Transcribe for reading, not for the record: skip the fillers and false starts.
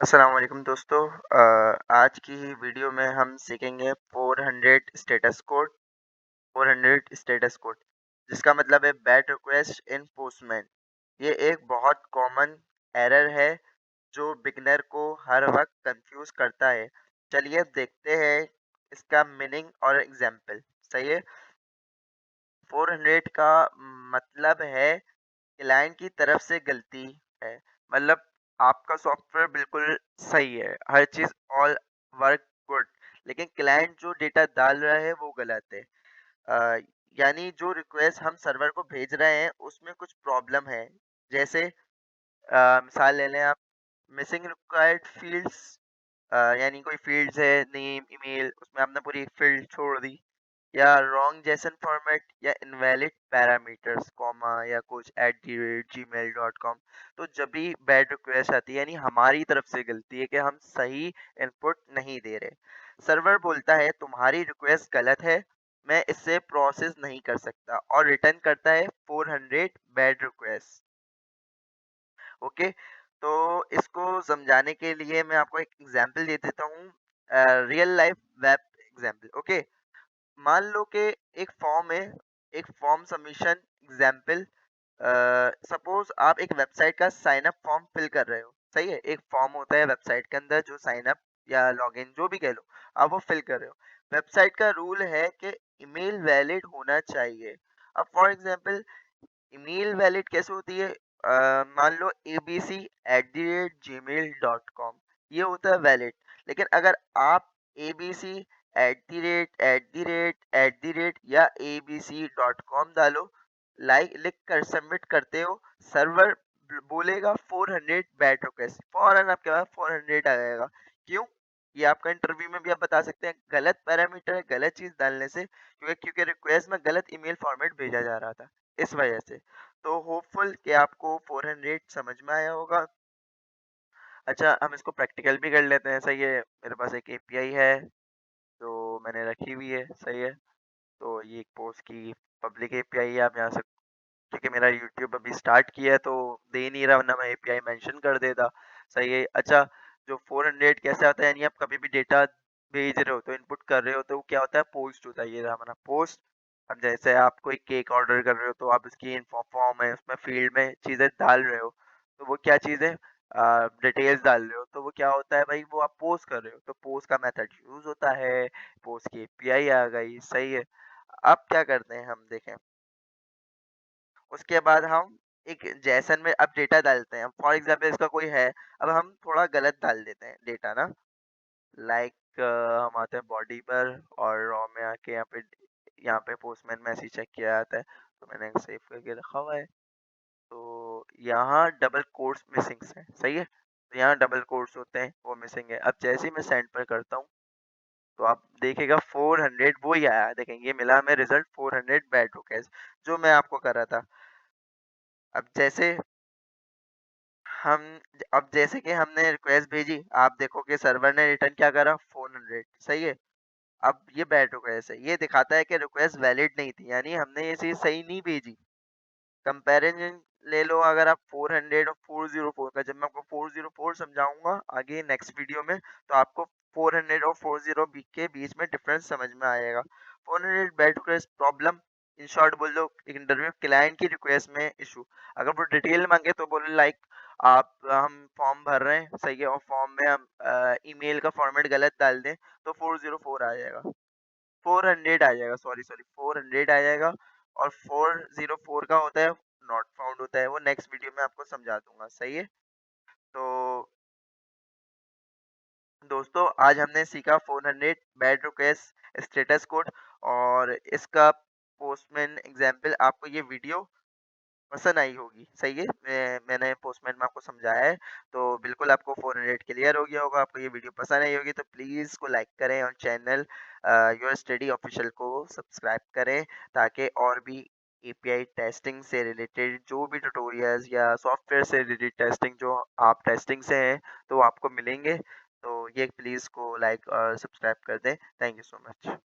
अस्सलाम वालेकुम दोस्तों। आज की वीडियो में हम सीखेंगे 400 स्टेटस कोड जिसका मतलब है बैड रिक्वेस्ट इन पोस्टमैन। ये एक बहुत कॉमन एरर है जो बिगनर को हर वक्त कंफ्यूज करता है। चलिए देखते हैं इसका मीनिंग और एग्जाम्पल। सही है। 400 का मतलब है क्लाइंट की तरफ से गलती है। मतलब आपका सॉफ्टवेयर बिल्कुल सही है, हर चीज़ ऑल वर्क गुड, लेकिन क्लाइंट जो डेटा डाल रहा है वो गलत है। अ, यानी जो रिक्वेस्ट हम सर्वर को भेज रहे हैं उसमें कुछ प्रॉब्लम है। जैसे मिसाल ले लें आप, मिसिंग रिक्वायर्ड फील्ड्स, यानी कोई फील्ड्स है, नेम, ईमेल, उसमें आपने पूरी फील्ड छोड़ दी, या रॉन्ग जेसन फॉर्मेट, या इनवैलिड पैरामीटर्स, कॉमा, या कुछ @gmail.com। तो जब भी बैड रिक्वेस्ट आती है यानी हमारी तरफ से गलती है कि हम सही इनपुट नहीं दे रहे। सर्वर बोलता है तुम्हारी रिक्वेस्ट गलत है, मैं इससे प्रोसेस नहीं कर सकता, और रिटर्न करता है 400 बैड रिक्वेस्ट। ओके। तो इसको समझाने के लिए मैं आपको एक एग्जांपल दे देता हूँ, real life web example. Okay. मान लो कि एक फॉर्म है, एक फॉर्म सबमिशन एग्जांपल। सपोज आप एक वेबसाइट का साइन अप फॉर्म फिल कर रहे हो। सही है। एक फॉर्म होता है वेबसाइट के अंदर जो साइन अप या लॉगिन जो भी कह लो, आप वो फिल कर रहे हो। वेबसाइट का रूल है कि ईमेल वैलिड होना चाहिए। अब फॉर एग्जांपल ईमेल वैलिड कैसे होती है? मान लो abc@gmail.com, ये होता है वैलिड। लेकिन अगर आप abc@@@ या abc.com डालो, लाइक लिख कर सबमिट करते हो, सर्वर बोलेगा 400 बैड रिक्वेस्ट, फौरन आपके पास 400 आ जाएगा। क्यों? ये आपका इंटरव्यू में भी आप बता सकते हैं, गलत पैरामीटर है, गलत चीज डालने से, क्योंकि रिक्वेस्ट में गलत ईमेल फॉर्मेट भेजा जा रहा था, इस वजह से। तो होपफुल कि आपको 400 समझ में आया होगा। अच्छा, हम इसको प्रैक्टिकल भी कर लेते हैं। सही है। मेरे पास एक एपीआई है जो मैंने रखी हुई है। सही है। तो ये एक पोस्ट की पब्लिक एपीआई है। आप यहाँ से, क्योंकि मेरा यूट्यूब अभी स्टार्ट किया है तो दे नहीं रहा, वरना मैं एपीआई मेंशन कर देता। सही है। अच्छा, जो 400 कैसे आता है, यानी आप कभी भी डेटा भेज रहे हो तो इनपुट कर रहे हो तो वो क्या होता है, पोस्ट होता है। ये रहा हमारा पोस्ट। अब जैसे आप कोई केक ऑर्डर कर रहे हो तो आप उसकी इन्फो फॉर्म है, उसमें फील्ड में चीज़ें डाल रहे हो, तो वो क्या चीज़ें डिटेल्स डाल रहे हो, तो वो क्या होता है भाई, वो आप पोस्ट कर रहे हो तो पोस्ट का मेथड यूज होता है। पोस्ट की एपीआई आ गई। सही है। अब क्या करते हैं हम देखें, उसके बाद हम एक जेसन में अब डेटा डालते हैं। फॉर एग्जांपल इसका कोई है, अब हम थोड़ा गलत डाल देते हैं डेटा ना। लाइक हम आते हैं बॉडी पर, और रॉ में आके यहाँ पे पोस्टमैन मैसेज चेक किया जाता है, तो मैंने सेव करके रखा हुआ है। तो यहाँ डबल कोट्स मिसिंग है। सही है। तो यहाँ डबल कोट्स होते हैं, वो मिसिंग है। अब जैसे ही मैं सेंड पर करता हूँ तो आप देखिएगा 400 वो ही आया। देखेंगे, ये मिला हमें रिजल्ट 400 बैड रिक्वेस्ट, जो मैं आपको कर रहा था। अब जैसे हम अब जैसे कि हमने रिक्वेस्ट भेजी, आप देखोगे सर्वर ने रिटर्न क्या करा, 400। सही है। अब ये बैड रिक्वेस्ट है, ये दिखाता है कि रिक्वेस्ट वैलिड नहीं थी, यानी हमने ये चीज सही नहीं भेजी। कंपैरिजन ले लो, अगर आप 400 और 404 का, जब मैं आपको 404 समझाऊंगा आगे नेक्स्ट वीडियो में, तो आपको 400 और 40 के बीच में डिफरेंस समझ में आएगा। 400 bad request problem, in short बोल दो, इंटरव्यू क्लाइंट की रिक्वेस्ट में इशू। अगर वो डिटेल मांगे तो बोलो लाइक, आप हम फॉर्म भर रहे हैं, सही है, और फॉर्म में हम ईमेल का फॉर्मेट गलत डाल दें, तो 404 आ जाएगा, 400 आ जाएगा, सॉरी सॉरी 400 आ जाएगा। और 404 का होता है नॉट फाउंड होता है, वो नेक्स्ट वीडियो में आपको समझा दूंगा। सही है। तो दोस्तों, आज हमने सीखा 400 बैड रिक्वेस्ट स्टेटस कोड, और इसका पोस्टमैन एग्जाम्पल। आपको ये वीडियो पसंद आई होगी। सही है। मैंने पोस्टमैन में आपको समझाया है, तो बिल्कुल आपको 400 क्लियर हो गया होगा। आपको ये वीडियो पसंद आई होगी तो प्लीज़ इसको लाइक करें, और चैनल योर स्टडी ऑफिशियल को सब्सक्राइब करें, ताकि और भी एपीआई टेस्टिंग से रिलेटेड जो भी ट्यूटोरियल्स या सॉफ्टवेयर से रिलेटेड टेस्टिंग जो आप टेस्टिंग से हैं तो आपको मिलेंगे। तो ये प्लीज़ को लाइक और सब्सक्राइब कर दें। Thank you so much.